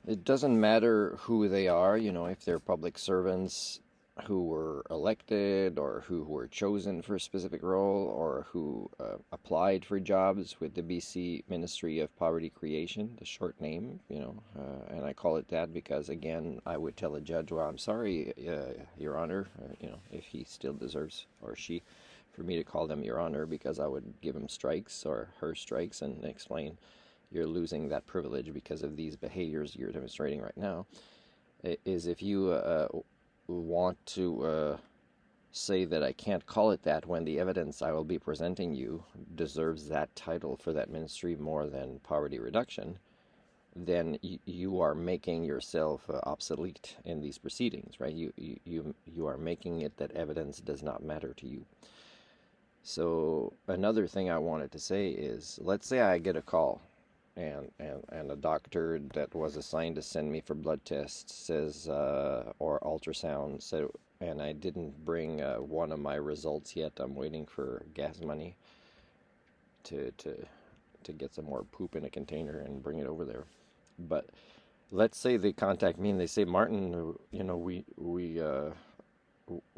It doesn't matter who they are, if they're public servants who were elected or who were chosen for a specific role or who applied for jobs with the BC Ministry of Poverty Creation, the short name, and I call it that because, again, I would tell a judge, well, I'm sorry, Your Honor, if he still deserves, or she, for me to call them Your Honor, because I would give him strikes or her strikes and explain you're losing that privilege because of these behaviors you're demonstrating right now, is if you want to say that I can't call it that when the evidence I will be presenting you deserves that title for that ministry more than poverty reduction, then you are making yourself obsolete in these proceedings, right? You are making it that evidence does not matter to you. So another thing I wanted to say is, let's say I get a call and a doctor that was assigned to send me for blood tests says, or ultrasound, so, and I didn't bring one of my results yet. I'm waiting for gas money to get some more poop in a container and bring it over there. But let's say they contact me and they say, Martin,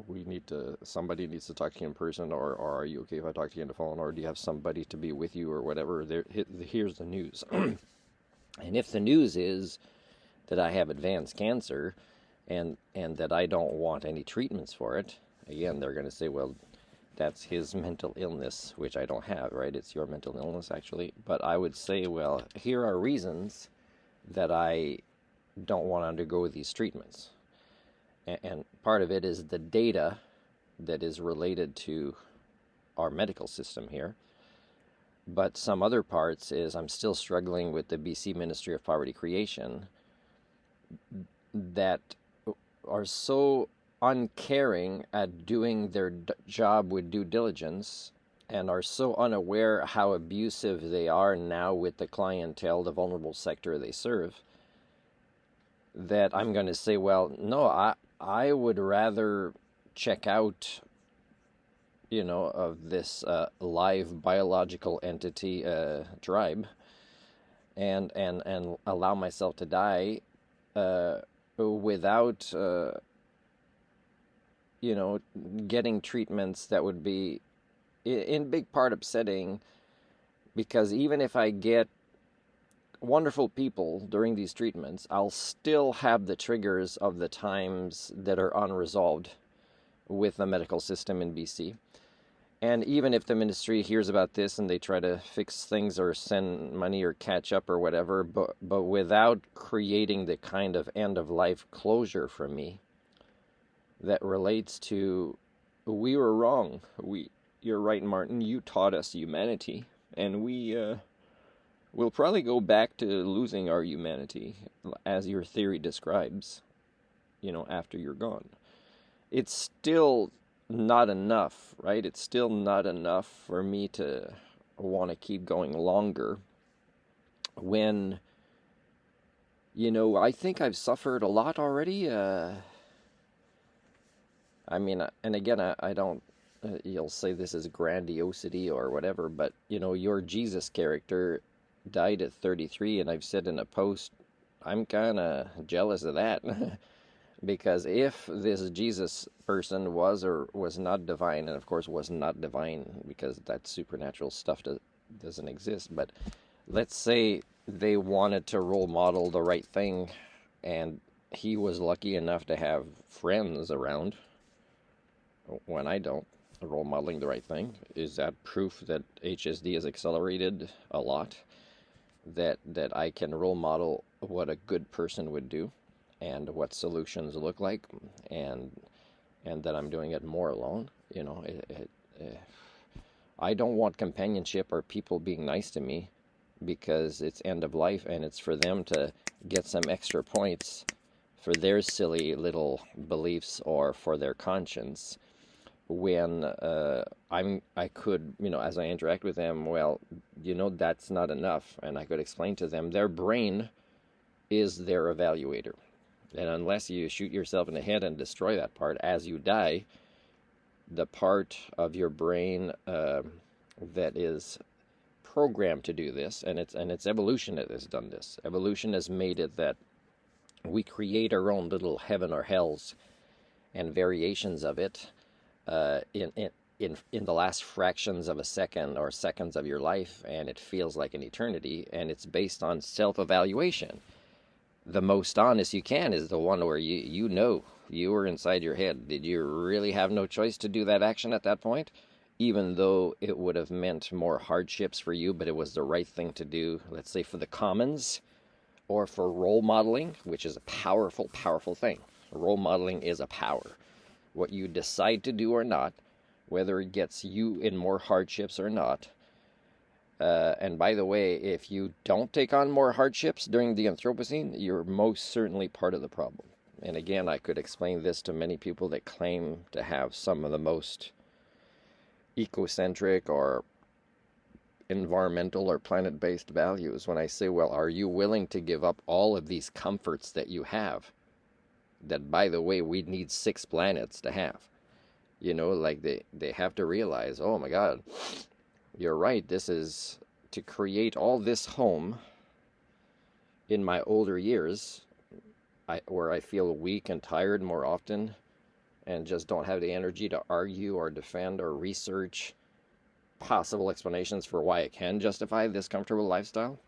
we need to, somebody needs to talk to you in person, or are you okay if I talk to you on the phone, or do you have somebody to be with you, or whatever. Here's the news. And if the news is that I have advanced cancer and that I don't want any treatments for it, again, they're going to say, well, that's his mental illness, which I don't have, right? It's your mental illness, actually. But I would say, well, here are reasons that I don't want to undergo these treatments. And part of it is the data that is related to our medical system here. But some other parts is I'm still struggling with the BC Ministry of Poverty Creation that are so uncaring at doing their job with due diligence and are so unaware how abusive they are now with the clientele, the vulnerable sector they serve, that I'm going to say, well, no, I would rather check out, of this live biological entity tribe and allow myself to die without, getting treatments that would be in big part upsetting, because even if I get wonderful people during these treatments, I'll still have the triggers of the times that are unresolved with the medical system in BC. And even if the ministry hears about this and they try to fix things or send money or catch up or whatever, but without creating the kind of end-of-life closure for me that relates to, we were wrong. You're right, Martin, you taught us humanity, and we'll probably go back to losing our humanity, as your theory describes, after you're gone. It's still not enough, right? It's still not enough for me to want to keep going longer when, I think I've suffered a lot already. And again, I don't, you'll say this is grandiosity or whatever, but, your Jesus character died at 33, and I've said in a post, I'm kind of jealous of that. Because if this Jesus person was or was not divine, and of course was not divine because that supernatural stuff doesn't exist, but let's say they wanted to role model the right thing, and he was lucky enough to have friends around when I don't, role modeling the right thing, is that proof that HSD has accelerated a lot? That I can role model what a good person would do and what solutions look like, and that I'm doing it more alone. I don't want companionship or people being nice to me because it's end of life and it's for them to get some extra points for their silly little beliefs or for their conscience, when I could, as I interact with them, well, that's not enough. And I could explain to them their brain is their evaluator. And unless you shoot yourself in the head and destroy that part as you die, the part of your brain that is programmed to do this, and it's evolution that has done this. Evolution has made it that We create our own little heaven or hells and variations of it in the last fractions of a second or seconds of your life, and it feels like an eternity, and it's based on self-evaluation. The most honest you can is the one where you know, you were inside your head. Did you really have no choice to do that action at that point? Even though it would have meant more hardships for you, but it was the right thing to do, let's say for the commons, or for role modeling, which is a powerful, powerful thing. Role modeling is a power. What you decide to do or not, whether it gets you in more hardships or not. And by the way, if you don't take on more hardships during the Anthropocene, you're most certainly part of the problem. And again, I could explain this to many people that claim to have some of the most ecocentric or environmental or planet-based values. When I say, well, are you willing to give up all of these comforts that you have? That, by the way, we need 6 planets to have. You know, like they have to realize, oh my God, you're right, this is to create all this home in my older years, where I feel weak and tired more often and just don't have the energy to argue or defend or research possible explanations for why it can justify this comfortable lifestyle.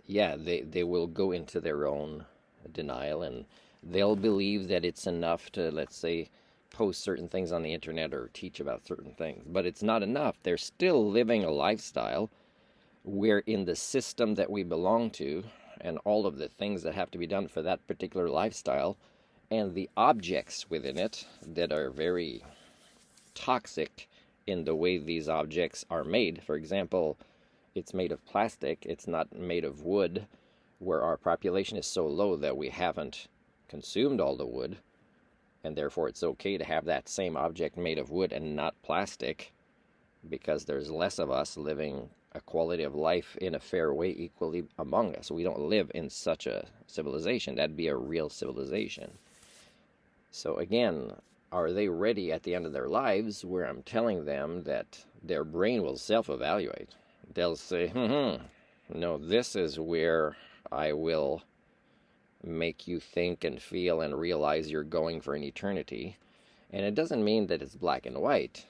Yeah, they will go into their own denial, and they'll believe that it's enough to, let's say, post certain things on the internet or teach about certain things. But it's not enough. They're still living a lifestyle where in the system that we belong to, and all of the things that have to be done for that particular lifestyle, and the objects within it that are very toxic in the way these objects are made. For example, it's made of plastic, it's not made of wood, where our population is so low that we haven't consumed all the wood, and therefore it's okay to have that same object made of wood and not plastic, because there's less of us living a quality of life in a fair way equally among us. We don't live in such a civilization. That'd be a real civilization. So again, are they ready at the end of their lives where I'm telling them that their brain will self-evaluate? They'll say, no, this is where I will make you think and feel and realize you're going for an eternity. And it doesn't mean that it's black and white,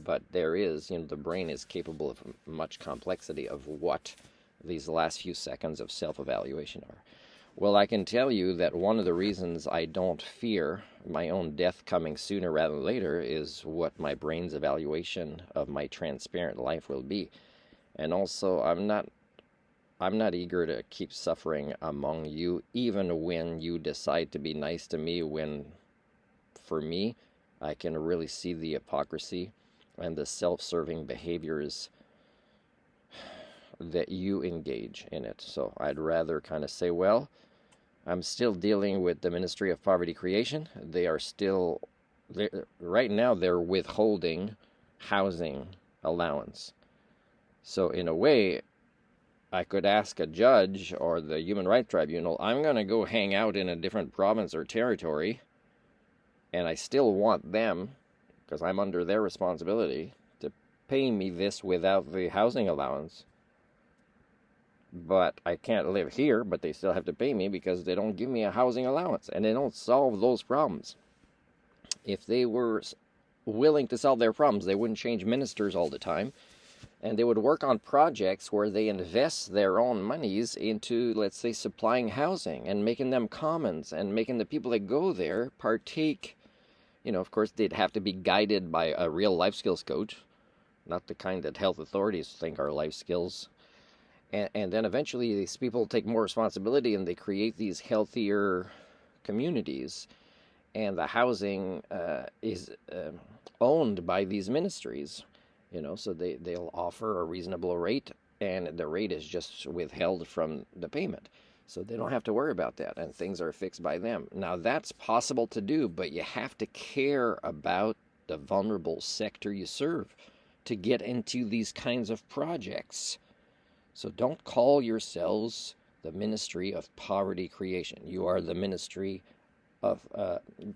but there is, the brain is capable of much complexity of what these last few seconds of self-evaluation are. Well, I can tell you that one of the reasons I don't fear my own death coming sooner rather than later is what my brain's evaluation of my transparent life will be. And also, I'm not eager to keep suffering among you, even when you decide to be nice to me, when, for me, I can really see the hypocrisy and the self-serving behaviors that you engage in it. So I'd rather kind of say, well, I'm still dealing with the Ministry of Poverty Creation. Right now they're withholding housing allowance. So in a way, I could ask a judge or the Human Rights Tribunal, I'm going to go hang out in a different province or territory, and I still want them, because I'm under their responsibility, to pay me this without the housing allowance. But I can't live here, but they still have to pay me because they don't give me a housing allowance, and they don't solve those problems. If they were willing to solve their problems, they wouldn't change ministers all the time, and they would work on projects where they invest their own monies into, let's say, supplying housing and making them commons and making the people that go there partake. Of course, they'd have to be guided by a real life skills coach, not the kind that health authorities think are life skills. And then eventually these people take more responsibility and they create these healthier communities. And the housing is owned by these ministries, so they'll offer a reasonable rate, and the rate is just withheld from the payment. So they don't have to worry about that, and things are fixed by them. Now, that's possible to do, but you have to care about the vulnerable sector you serve to get into these kinds of projects. So don't call yourselves the Ministry of Poverty Creation. You are the Ministry of,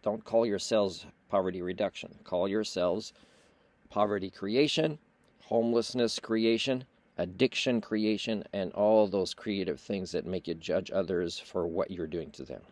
don't call yourselves Poverty Reduction. Call yourselves Poverty Creation, Homelessness Creation, addiction creation, and all those creative things that make you judge others for what you're doing to them.